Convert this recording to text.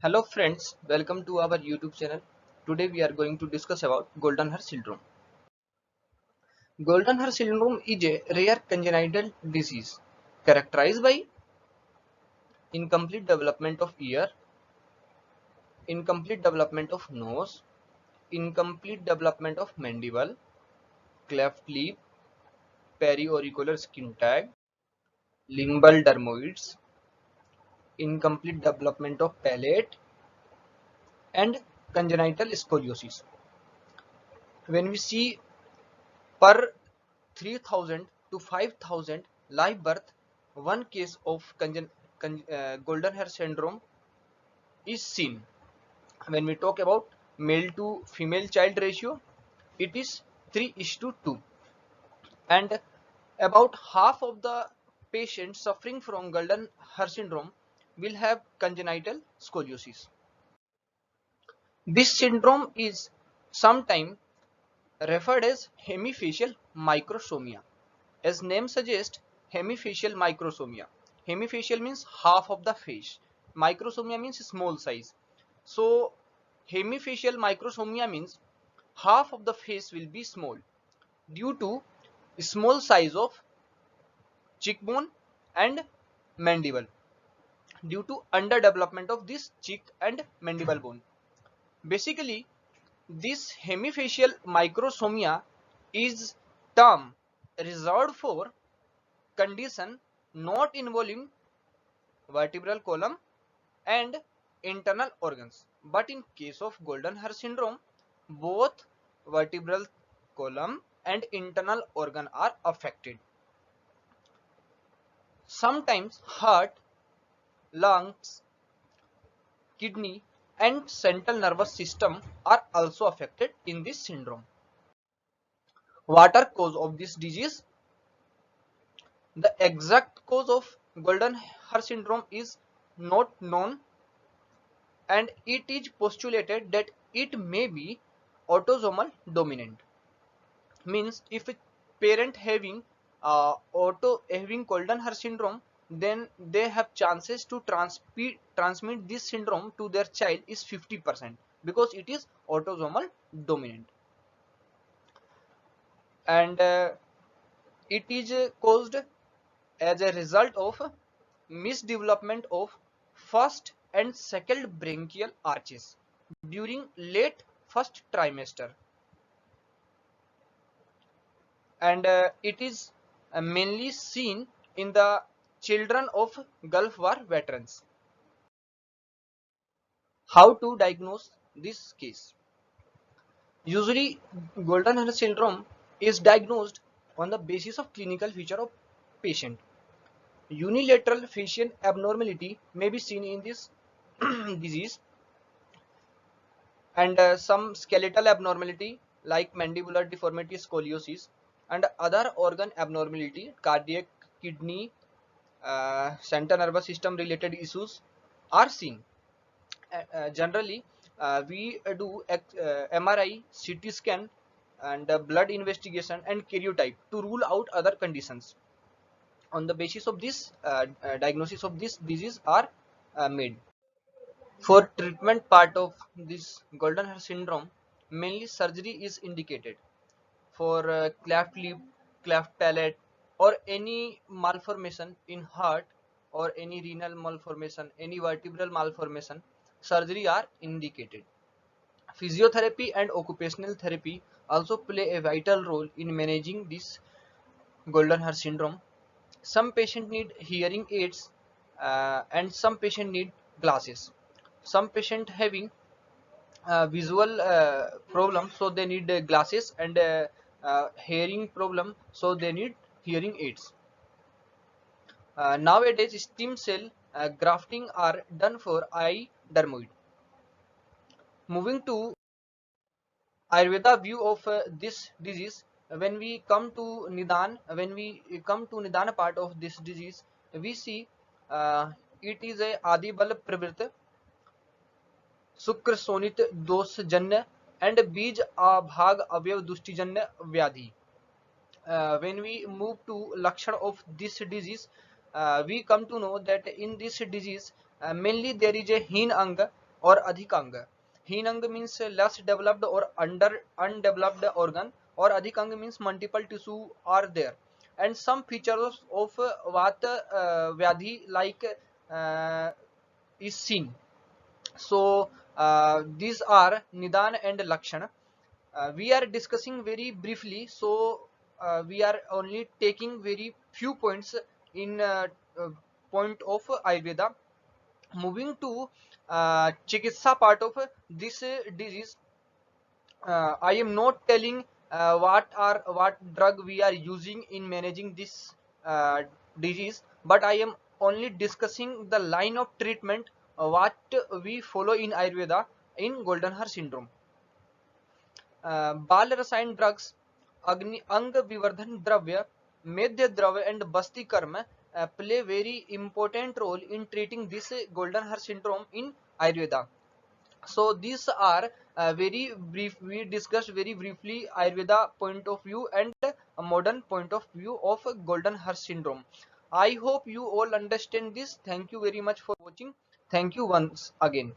Hello friends, welcome to our YouTube channel. Today we are going to discuss about golden hair syndrome. Golden hair syndrome is a rare congenital disease characterized by incomplete development of ear, incomplete development of nose, incomplete development of mandible, cleft lip, periauricular skin tag, lingual dermoids, incomplete development of palate, and congenital scoliosis. When we see per 3,000 to 5,000 live birth, one case of golden hair syndrome is seen. When we talk about male to female child ratio, it is 3:2, and about half of the patients suffering from golden hair syndrome will have congenital scoliosis. This syndrome is sometimes referred as hemifacial microsomia. As name suggests, hemifacial microsomia. Hemifacial means half of the face. Microsomia means small size. So hemifacial microsomia means half of the face will be small due to small size of cheekbone and mandible, due to underdevelopment of this cheek and mandible bone. Basically, this hemifacial microsomia is term reserved for condition not involving vertebral column and internal organs, but in case of golden hair syndrome, both vertebral column and internal organ are affected. Sometimes heart, lungs, kidney and central nervous system are also affected in this syndrome. What are cause of this disease? The exact cause of golden hair syndrome is not known, and it is postulated that it may be autosomal dominant. Means if a parent having having golden hair syndrome, then they have chances to transmit this syndrome to their child is 50%, because it is autosomal dominant. And it is caused as a result of misdevelopment of first and second branchial arches during late first trimester, and it is mainly seen in the children of Gulf War veterans. How to diagnose this case? Usually, golden hair syndrome is diagnosed on the basis of clinical feature of patient. Unilateral facial abnormality may be seen in this disease, and some skeletal abnormality like mandibular deformity, scoliosis, and other organ abnormality, cardiac, kidney, central nervous system related issues are seen. Generally, we do MRI, CT scan, and blood investigation and karyotype to rule out other conditions. On the basis of this, diagnosis of this disease are made. For treatment part of this golden hair syndrome, mainly surgery is indicated for cleft lip, cleft palate, or any malformation in heart, or any renal malformation, any vertebral malformation. Surgery are indicated. Physiotherapy and occupational therapy also play a vital role in managing this golden hair syndrome. Some patient need hearing aids, and some patient need glasses. Some patient having visual problem, so they need glasses, and hearing problem, so they need hearing aids. Nowadays stem cell grafting are done for eye dermoid. Moving to Ayurveda view of this disease, when we come to Nidana part of this disease, we see it is a Adi Bal Pravrit, शुक्र शोणित दोषजन्य and बीज भाग अवयव दुष्टिजन्य व्याधि. When we move to lakshan of this disease, we come to know that in this disease, mainly there is a heen anga, और अधिक अंग. हीन अंग means less developed or undeveloped organ, और अधिक अंग means multiple tissue are there, and some features of Vata Vyadhi like is seen. So these are Nidan and Lakshan. We are discussing very briefly, so we are only taking very few points in point of Ayurveda. Moving to Chikitsa part of this disease, I am not telling what drug we are using in managing this disease, but I am only discussing the line of treatment what we follow in Ayurveda in Golden Hair syndrome. बाल रसायन drugs, अग्नि अंग विवर्धन द्रव्य, मेध्य द्रव्य and बस्ती कर्म play very important role in treating this golden hair syndrome in Ayurveda. So these are very brief, we discussed very briefly Ayurveda point of view and a modern point of view of golden hair syndrome. I hope you all understand this. Thank you very much for watching. Thank you once again.